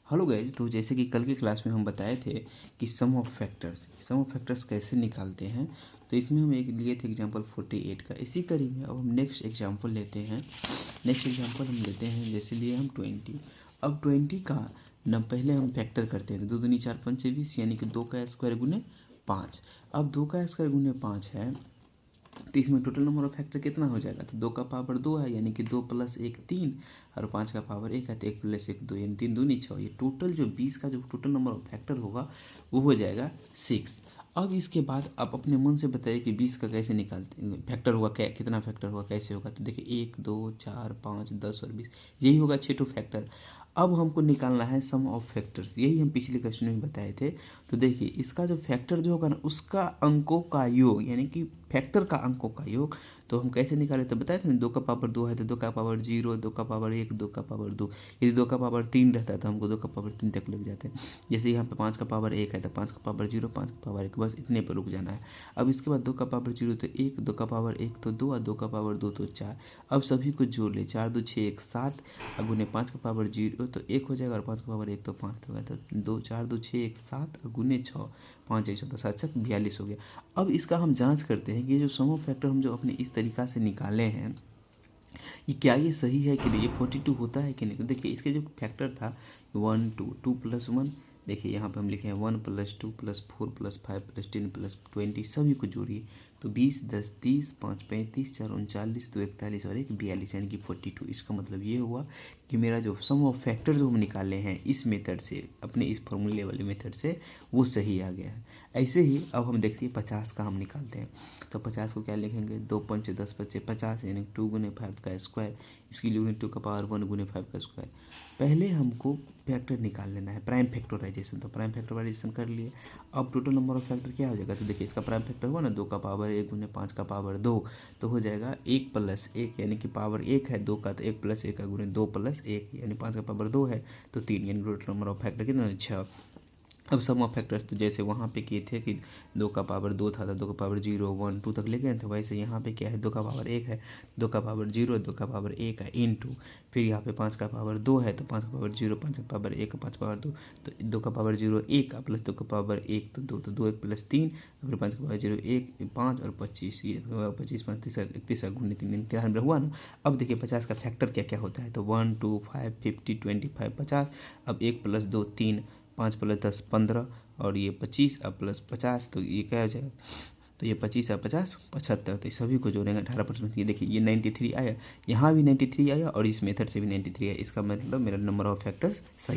Hello guys, तो जैसे कि कल की क्लास में हम बताए थे कि सम ऑफ फैक्टर्स कैसे निकालते हैं। तो इसमें हम एक लिए थे एग्जांपल 48 का। इसी कड़ी में अब हम नेक्स्ट एग्जांपल लेते हैं। नेक्स्ट एग्जांपल हम लेते हैं, जैसे लिए हम 20। अब 20 का न पहले हम फैक्टर करते हैं, 2 दूनी 4 5 20, यानी कि 2 का स्क्वायर गुने 5। अब 2 का स्क्वायर गुने 5 है, तो इसमें टोटल नंबर ऑफ फैक्टर कितना हो जाएगा? तो 2 का पावर 2 है, यानी कि 2 + 1 3, और 5 का पावर 1 है, तो 1 + 1 2, यानी 3 दूनी 6। ये टोटल जो 20 का जो टोटल नंबर ऑफ फैक्टर होगा वो हो जाएगा 6। अब इसके बाद आप अपने मन से बताइए कि 20 का कैसे निकालते हैं, फैक्टर हुआ क्या, कितना फैक्टर हुआ, कैसे होगा? तो देखिए 1 2 4 5 10 और 20, यही होगा 6 टू फैक्टर। अब हमको निकालना है सम ऑफ फैक्टर्स, यही हम पिछले क्वेश्चन में बताए थे। तो देखिए इसका जो फैक्टर जो होगा ना, उसका अंकों का योग, यानी कि फैक्टर का अंकों का योग। तो हम कैसे निकाले? तो बताए थे ना, 2 का पावर 2 है तो 2 का पावर 0, 2 का पावर 1, 2 का पावर 2। यदि 2 का पावर 3 रहता है तो हमको 2 का पावर 3 तक लग जाते हैं। जैसे यहाँ पे 5 का पावर 1 है तो 5 का पावर 0, 5 का पावर 1, बस इतने पर रुक जाना है। अब इसके बाद 2 का पावर 0 तो 1, 2 का पावर 1 तो 2, और 2 का पावर 2 तो 4। अब सभी को जोड़ ले, 4 2 6 1 7, और गुने 5 का पावर 0 तो 1 हो जाएगा, और 5 का पावर 1 तो 5 हो गया। तो 2 4 2 6 1 7, और गुने 6, 5 1 7 7 42 हो गया। अब इसका हम जांच करते हैं कि ये जो सम ऑफ फैक्टर हम जो अपने इस तरीक़ा से निकाले हैं, ये क्या ये सही है कि नहीं, ये 42 होता है कि नहीं। तो देखिए इसके जो फैक्टर था 1 2 2 + 1, देखिए यहाँ पे हम लिखे हैं 1 + 2 + 4 + 5 + 10 + 20, सभी को जोड़िए तो 20 10 30 5 35 4 39 2 41 और 1 42, यानी कि 42। इसका मतलब ये हुआ कि मेरा जो सम ऑफ फैक्टर जो हम निकाले हैं इस मेथड से, अपने इस फॉर्मूले वाले मेथड से, वो सही आ गया है। ऐसे ही अब हम देखते हैं 50 का हम निकालते हैं। तो 50 को क्या लिखेंगे? 2 पंचे 10 बचे 50, यानी 2 गुने 5 का स्क्वायर। इसकी लिखेंगे 2 का पावर 1 गुने 5 का स्क्वायर। पहले हमको फैक्टर निकाल लेना है, प्राइम फैक्टराइजेशन। तो प्राइम फैक्टराइजेशन कर लिए। अब टोटल नंबर ऑफ फैक्टर क्या हो जाएगा? तो देखिए इसका प्राइम फैक्टर हुआ ना, 2 का पावर 1 गुने 5 का पावर 2, तो हो जाएगा 1 + 1, यानी कि पावर 1 है 2 का, तो 1 + 1 का गुने 2 + 1, यानी 5 का पावर 2 है तो 3, यानी टोटल नंबर ऑफ फैक्टर कितना? 6। अब सम ऑफ फैक्टर्स तो जैसे वहाँ पे किए थे कि 2 का पावर 2 था तो 2 का पावर 0 1 2 तक ले गए थे, वैसे यहाँ पे क्या है, 2 का पावर 1 है, 2 का पावर 0, 2 का पावर 1 है इनटू, फिर यहाँ पे 5 का पावर 2 है तो 5 का पावर 0, 5 का पावर 1, 5 का पावर 2, तो 2 का पावर 0 1 प्लस 2 का पावर 1 तो 2, तो 2 1 + 3, फिर 5 का पावर 0 1 5 और 25, ये 25 5 30 31 गुने 3 93 हुआ ना। अब देखिए 50 का फैक्टर क्या क्या होता है, तो 1 2 5 50 25 50। अब 1 + 2 3, 5 + 10 15, और ये 25 और प्लस 50, तो ये क्या हो जाएगा? तो ये 25 और 50 75, तो सभी को जोड़ेंगे 18%। ये देखिए ये 93 आया, यहाँ भी 93 आया, और इस मेथड से भी 93 आया। इसका मतलब मेरा नंबर ऑफ फैक्टर्स सही